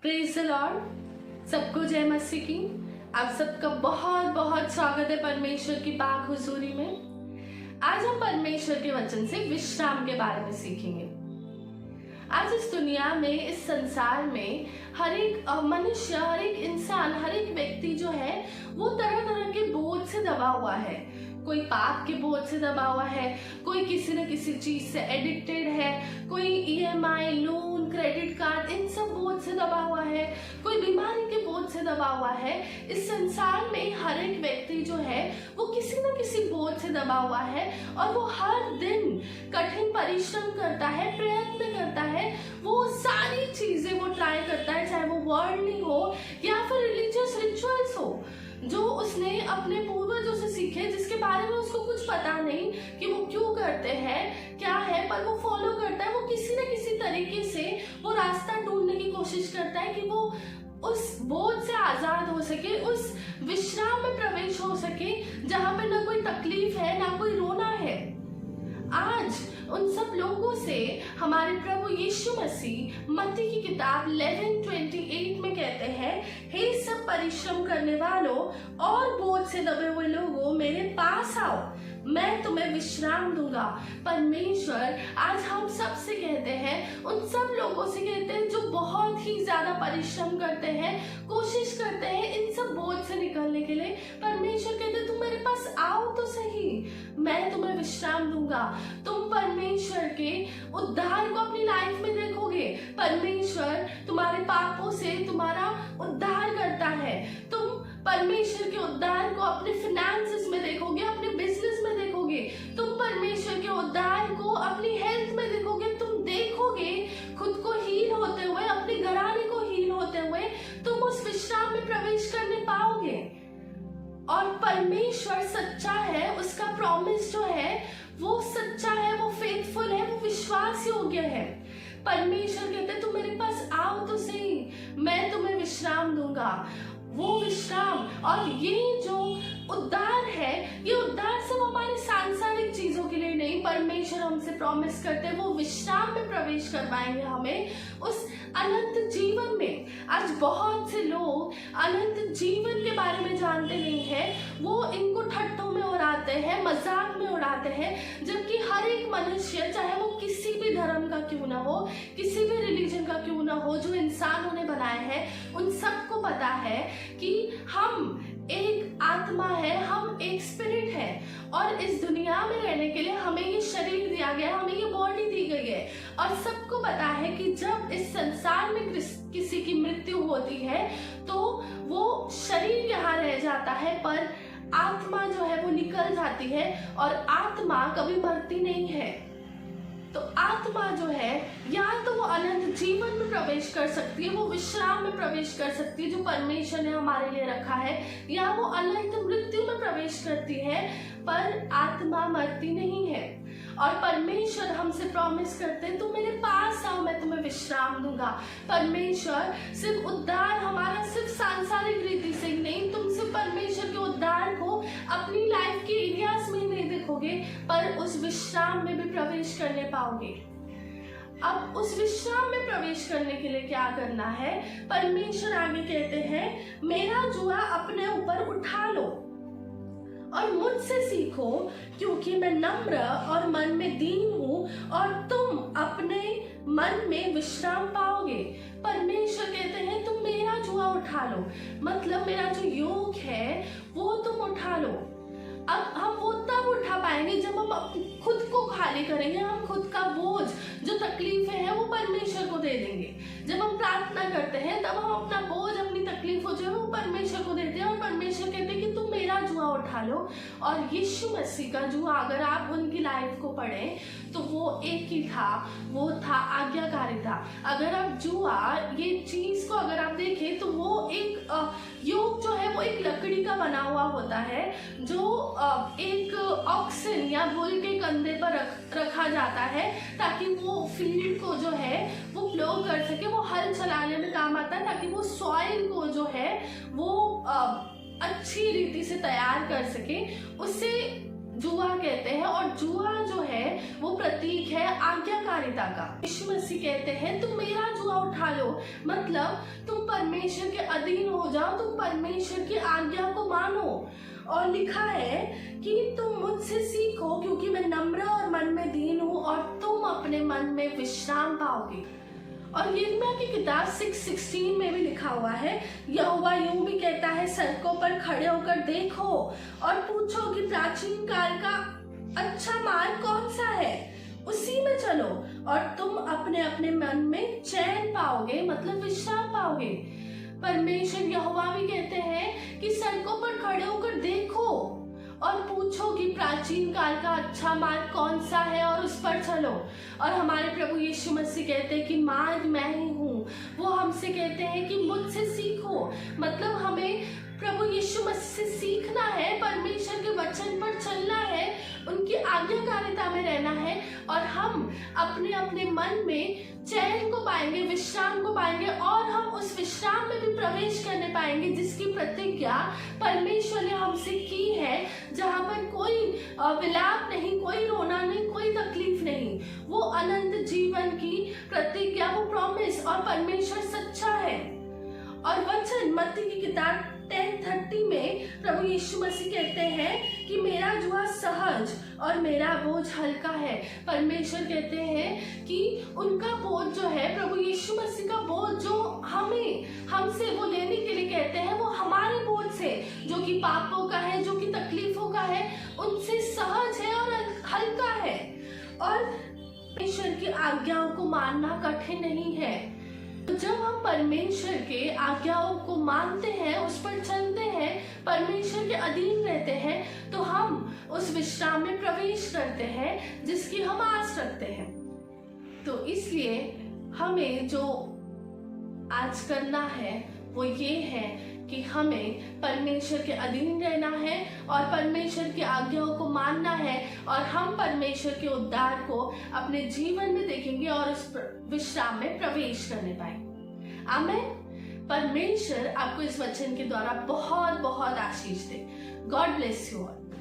Praise the Lord. सबको जय मसीह की। आप सबका बहुत बहुत स्वागत है परमेश्वर की पाक हुजूरी में। आज हम परमेश्वर के वचन से विश्राम के बारे में सीखेंगे। आज इस दुनिया में, इस संसार में हर एक मनुष्य, हर एक इंसान, हर एक व्यक्ति जो है वो तरह तरह के बोझ से दबा हुआ है। कोई पाप के बोझ से दबा हुआ है, कोई किसी न किसी चीज से एडिक्टेड है, कोई ईएमआई, लोन, क्रेडिट कार्ड, इन सब बोझ से दबा हुआ है, कोई बीमारी के बोझ से दबा हुआ है। इस संसार में हर एक व्यक्ति जो है वो किसी न किसी बोझ से दबा हुआ है और वो हर दिन कठिन परिश्रम करता है, प्रयत्न करता है, वो सारी चीजें वो ट्राई करता है, चाहे वो वर्ल्डली हो या फिर रिलीजियस रिचुअल्स हो जो उसने अपने पूर्वजों से सीखे, जिसके बारे में उसको कुछ पता नहीं कि वो क्यों करते हैं, क्या है, पर वो फॉलो करता है। वो किसी न किसी तरीके से वो रास्ता ढूंढने की कोशिश करता है कि वो उस बोझ से आजाद हो सके, उस विश्राम में प्रवेश हो सके जहाँ पे ना कोई तकलीफ है, ना कोई रोना है। आज उन सब लोगों से हमारे प्रभु यीशु मसीह मत्ती की किताब 11:28 में कहते हैं, हे सब परिश्रम करने वालों और बोझ से दबे हुए लोगों, मेरे पास आओ, मैं तुम्हें विश्राम दूंगा। परमेश्वर आज हम सब से कहते हैं, उन सब लोगों से कहते हैं जो बहुत ही ज्यादा परिश्रम करते हैं, कोशिश करते हैं इन सब बोझ से निकलने के लिए। परमेश्वर कहते हैं तुम मेरे पास आओ तो सही, मैं तुम्हें विश्राम दूंगा। तुम परमेश्वर के उद्धार को अपनी लाइफ में देखोगे। परमेश्वर तुम्हारे पापों से तुम्हारा उद्धार करता है। तुम परमेश्वर के उद्धार को अपने फिनेंसेस में देखोगे, अपने बिजनेस में देखोगे। तुम परमेश्वर के उद्धार को अपनी हेल्थ में देखोगे। तुम देखोगे खुद को हील होते हुए, अपने घराने को हील होते हुए तुम उस विश्राम में प्रवेश करने पाओगे। और परमेश्वर सच्चा है, उसका प्रॉमिस जो है वो सच्चा है, वो फेथफुल है, वो विश्वास योग्य है। परमेश्वर कहते हैं तुम मेरे पास आओ तो सही, मैं तुम्हें विश्राम दूंगा। वो विश्राम और ये जो उद्धार है, ये उद्धार सिर्फ हमारी सांसारिक चीजों के लिए नहीं, परमेश्वर हमसे प्रॉमिस करते हैं वो विश्राम में प्रवेश करवाएंगे हमें उस अनंत जीवन में। आज बहुत से लोग अनंत जीवन के बारे में जानते नहीं है, वो इनको ठट्टों में उड़ाते हैं, मजाक में उड़ाते हैं, जबकि हर एक मनुष्य, चाहे वो किसी भी धर्म का क्यों ना हो, किसी भी रिलीजन का क्यों ना हो, जो इंसानों ने बनाए हैं, उन सबको पता है कि हम एक आत्मा है, हम एक स्पिरिट है और इस दुनिया में रहने के लिए हमें ये शरीर दिया गया है, हमें ये बॉडी दी गई है। और सबको पता है कि जब इस संसार में किसी की मृत्यु होती है तो वो शरीर यहाँ रह जाता है, पर आत्मा जो है वो निकल जाती है और आत्मा कभी मरती नहीं है। तो आत्मा जो है या तो वो अनंत जीवन में प्रवेश कर सकती है, वो विश्राम में प्रवेश कर सकती है जो परमेश्वर ने हमारे लिए रखा है, या वो अनंत मृत्यु में प्रवेश करती है, पर आत्मा मरती नहीं है। और परमेश्वर हमसे प्रॉमिस करते हैं तुम मेरे पास आओ, मैं तुम्हें विश्राम दूंगा। परमेश्वर सिर्फ उद्धार हमारा सिर्फ सांसारिक रीति से ही नहीं, तुम सिर्फ परमेश्वर के उद्धार को अपनी लाइफ के एरियाज में नहीं देखोगे, पर उस विश्राम में भी प्रवेश करने पाओगे। अब उस विश्राम में प्रवेश करने के लिए क्या करना है? परमेश्वर आगे कहते हैं, मेरा जुआ अपने ऊपर उठा लो और मुझसे सीखो, क्योंकि मैं नम्र और मन में दीन हूँ और तुम अपने मन में विश्राम पाओगे। परमेश्वर कहते हैं तुम मेरा जुआ उठा लो, मतलब मेरा जो योग है वो तुम उठा लो। अब हम वो तब उठा पाएंगे जब हम खुद को खाली करेंगे, हम खुद का बोझ, जो तकलीफें हैं वो परमेश्वर को दे देंगे। जब हम प्रार्थना करते हैं तब हम अपना बोझ, अपनी तकलीफों जो है वो परमेश्वर को देते हैं और परमेश्वर कहते हैं कि तुम मेरा जुआ उठा लो। और यीशु मसीह का जुआ अगर आप उनकी लाइफ को पढ़ें तो वो एक ही था, वो था आज्ञाकारिता। अगर आप जुआ, ये चीज को अगर आप देखें तो वो एक योग जो है वो एक लकड़ी का बना हुआ होता है, जो एक ऑक्सन या बुल के कंधे पर रखा जाता है ताकि वो फील्ड को जो है वो प्लो कर सके, वो हल चलाने में काम आता है, ताकि वो सॉइल को जो है वो अच्छी रीति से तैयार कर सके। उससे जुआ कहते हैं, और जुआ जो है वो प्रतीक है आज्ञाकारिता का। यीशु मसीह कहते हैं तुम मेरा जुआ उठा लो, मतलब तुम परमेश्वर के अधीन हो जाओ, तुम परमेश्वर की आज्ञा को मानो। और लिखा है कि तुम मुझसे सीखो क्योंकि मैं नम्र और मन में दीन हूँ, और तुम अपने मन में विश्राम पाओगे। और यिर्मयाह की किताब 6:16 में भी लिखा हुआ है, यहोवा यूं भी कहता है सड़कों पर खड़े होकर देखो और पूछो कि प्राचीन काल का अच्छा मार्ग कौन सा है, उसी में चलो और तुम अपने अपने मन में चैन पाओगे, मतलब विश्राम पाओगे। परमेश्वर यहोवा भी कहते हैं कि सड़कों पर खड़े होकर देखो और पूछो कि प्राचीन काल का अच्छा मार्ग कौन सा है और उस पर चलो। और हमारे प्रभु यीशु मसीह कहते हैं कि मार्ग मैं ही हूँ। वो हमसे कहते हैं कि मुझसे सीखो, मतलब हमें प्रभु यीशु मसीह से सीखना है, परमेश्वर के वचन पर चलना है, उनकी आज्ञाकारिता में रहना है, और हम अपने अपने मन में चैन को पाएंगे, विश्राम को पाएंगे, और हम उस विश्राम में भी प्रवेश करने पाएंगे जिसकी प्रतिज्ञा परमेश्वर ने हमसे की है, जहाँ पर कोई विलाप नहीं, कोई रोना नहीं, कोई तकलीफ नहीं। वो अनंत जीवन की प्रतिज्ञा, वो प्रॉमिस, और परमेश्वर सच्चा है। और वचन मत्ती की किताब 10:30 में प्रभु यीशु मसीह कहते हैं कि मेरा जुआ सहज और मेरा बोझ हल्का है। परमेश्वर कहते हैं कि उनका बोझ जो है, प्रभु यीशु मसीह का बोझ जो हमसे वो लेने के लिए कहते हैं, वो हमारे बोझ से जो कि पापों का है, जो कि तकलीफों का है, उनसे सहज है और हल्का है। और परमेश्वर की आज्ञाओं को मानना कठिन नहीं है। तो जब हम परमेश्वर के आज्ञाओं को मानते हैं, उस पर चलते हैं, परमेश्वर के अधीन रहते हैं, तो हम उस विश्राम में प्रवेश करते हैं जिसकी हम आस रखते हैं। तो इसलिए हमें जो आज करना है वो ये है कि हमें परमेश्वर के अधीन रहना है और परमेश्वर की आज्ञाओं को मानना है, और हम परमेश्वर के उद्धार को अपने जीवन में देखेंगे और उस विश्राम में प्रवेश करने पाएंगे। आमीन। परमेश्वर आपको इस वचन के द्वारा बहुत बहुत आशीष दे। God bless you all.